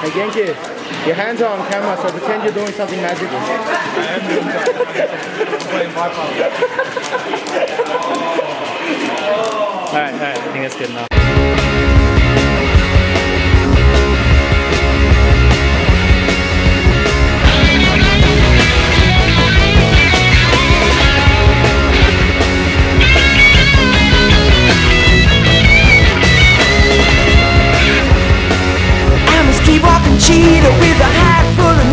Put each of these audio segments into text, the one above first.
Hey Genki, your hands are on camera, so pretend you're doing something magical. I am doing something magical. I'm playing my part. Alright, I think that's good enough. Cheetah with a hat full of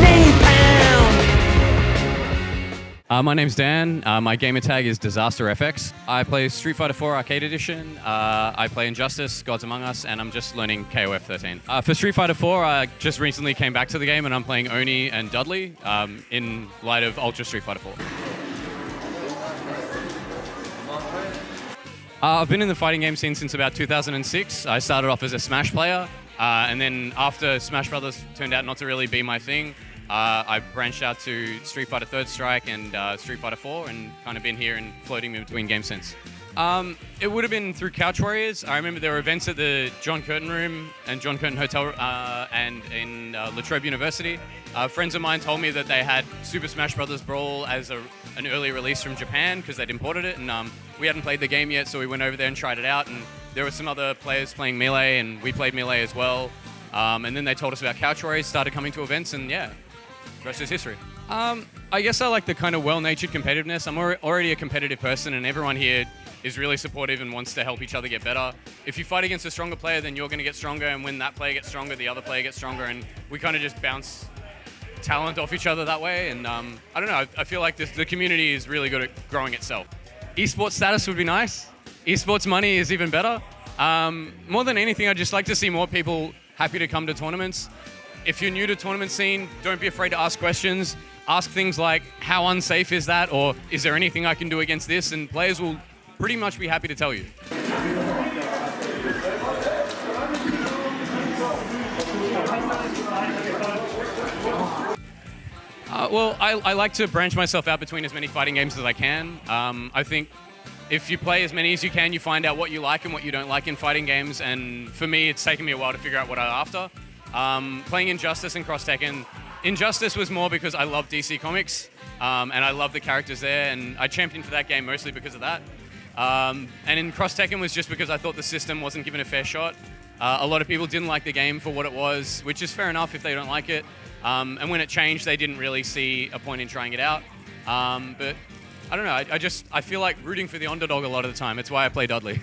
napalm. My name's Dan. My gamer tag is DisasterFX. I play Street Fighter 4 Arcade Edition. I play Injustice, Gods Among Us, and I'm just learning KOF 13. For Street Fighter 4, I just recently came back to the game and I'm playing Oni and Dudley in light of Ultra Street Fighter 4. I've been in the fighting game scene since about 2006. I started off as a Smash player. And then after Smash Brothers turned out not to really be my thing, I branched out to Street Fighter Third Strike and Street Fighter 4 and kind of been here and floating in between games since. It would have been through Couch Warriors. I remember there were events at the John Curtin Room and John Curtin Hotel and in La Trobe University. Friends of mine told me that they had Super Smash Brothers Brawl as an early release from Japan because they'd imported it, and we hadn't played the game yet, so we went over there and tried it out. And there were some other players playing Melee, and we played Melee as well. And then they told us about Couch Warriors, started coming to events, and yeah, the rest is history. I guess I like the kind of well-natured competitiveness. I'm already a competitive person, and everyone here is really supportive and wants to help each other get better. If you fight against a stronger player, then you're going to get stronger, and when that player gets stronger, the other player gets stronger, and we kind of just bounce talent off each other that way. And I don't know, I feel like the community is really good at growing itself. Esports status would be nice. Esports money is even better. More than anything, I'd just like to see more people happy to come to tournaments. If you're new to tournament scene, don't be afraid to ask questions. Ask things like, how unsafe is that? Or is there anything I can do against this? And players will pretty much be happy to tell you. Well, I like to branch myself out between as many fighting games as I can. I think if you play as many as you can, you find out what you like and what you don't like in fighting games. And for me, it's taken me a while to figure out what I'm after. Playing Injustice and Cross Tekken. Injustice was more because I love DC Comics, and I love the characters there, and I championed for that game mostly because of that. And in Cross Tekken was just because I thought the system wasn't given a fair shot. A lot of people didn't like the game for what it was, which is fair enough if they don't like it. And when it changed, they didn't really see a point in trying it out. But I don't know, I feel like rooting for the underdog a lot of the time. It's why I play Dudley.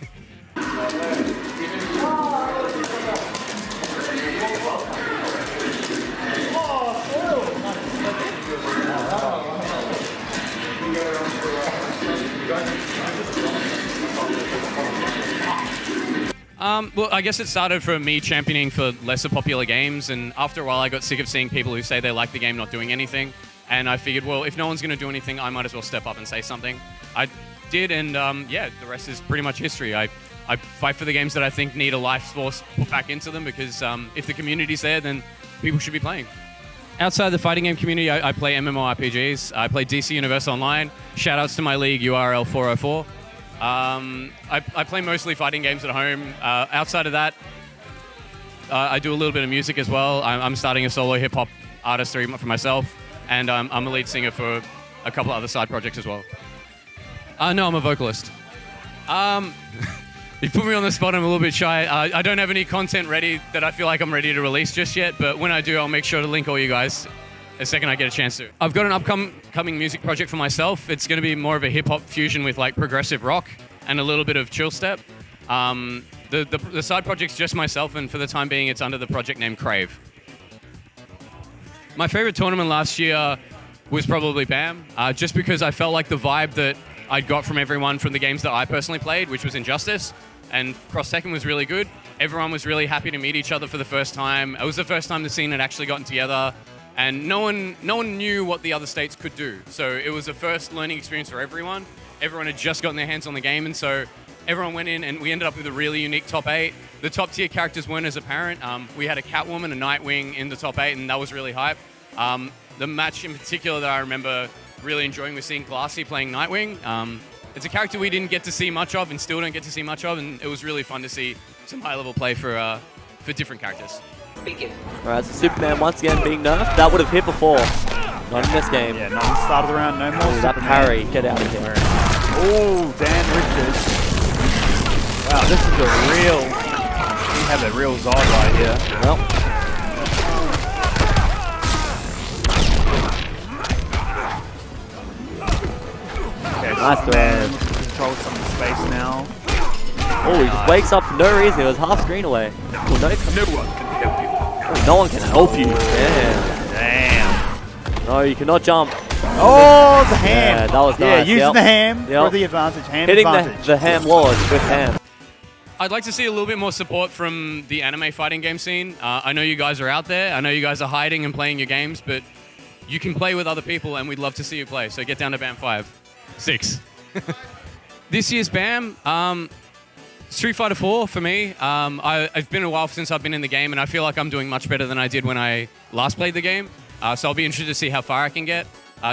Well, I guess it started from me championing for lesser popular games, and after a while I got sick of seeing people who say they like the game not doing anything, and I figured, well, if no one's going to do anything, I might as well step up and say something. I did, and yeah, the rest is pretty much history. I fight for the games that I think need a life force put back into them, because if the community's there, then people should be playing. Outside the fighting game community, I play MMORPGs. I play DC Universe Online. Shoutouts to my league, URL 404. I play mostly fighting games at home. Outside of that, I do a little bit of music as well. I'm starting a solo hip-hop artistry for myself, and I'm a lead singer for a couple other side projects as well. No, I'm a vocalist. You put me on the spot, I'm a little bit shy. I don't have any content ready that I feel like I'm ready to release just yet, but when I do, I'll make sure to link all you guys the second I get a chance to. I've got an upcoming music project for myself. It's going to be more of a hip-hop fusion with like progressive rock and a little bit of chill step. The side project's just myself, and for the time being, it's under the project name Crave. My favorite tournament last year was probably BAM, just because I felt like the vibe that I'd got from everyone from the games that I personally played, which was Injustice, and Cross Tekken was really good. Everyone was really happy to meet each other for the first time. It was the first time the scene had actually gotten together, and no one knew what the other states could do. So it was a first learning experience for everyone. Everyone had just gotten their hands on the game, and so everyone went in, and we ended up with a really unique top 8. The top tier characters weren't as apparent. We had a Catwoman, a Nightwing in the top 8, and that was really hype. The match in particular that I remember really enjoying was seeing Glassy playing Nightwing. It's a character we didn't get to see much of and still don't get to see much of, and it was really fun to see some high-level play for different characters. Alright, so Superman once again being nerfed. That would have hit before. Not in this game. Yeah, not in the start of the round. No more Ooh, that Superman. parry. Get out of here. Oh, Dan Richards. Wow, this is a real... We have a real Zod right here. Well. Okay, Nice Superman controls some of the space now. Oh, he just wakes up for no reason. It was half screen away. Oh, no, No one can help you. oh, no one can help you. Yeah. Damn. No, you cannot jump. Oh, the ham. Yeah, that was Yeah, nice. using Yep. the ham for Yep. the advantage. Ham Hitting advantage. the ham lord with ham. I'd like to see a little bit more support from the anime fighting game scene. I know you guys are out there. I know you guys are hiding and playing your games, but you can play with other people, and we'd love to see you play. So get down to BAM 5. 6. This year's BAM, Street Fighter 4 for me. It's been a while since I've been in the game, and I feel like I'm doing much better than I did when I last played the game. So I'll be interested to see how far I can get.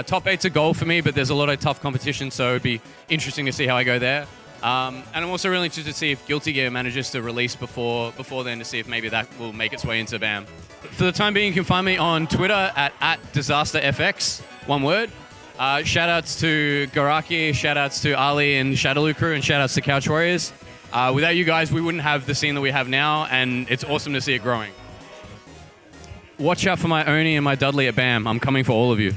Top 8's a goal for me, but there's a lot of tough competition, so it'd be interesting to see how I go there. And I'm also really interested to see if Guilty Gear manages to release before then to see if maybe that will make its way into BAM. For the time being, you can find me on Twitter at DisasterFX, one word. Shoutouts to Garaki, shoutouts to Ali and Shadowloo crew, and shoutouts to Couch Warriors. Without you guys, we wouldn't have the scene that we have now, and it's awesome to see it growing. Watch out for my Oni and my Dudley at BAM. I'm coming for all of you.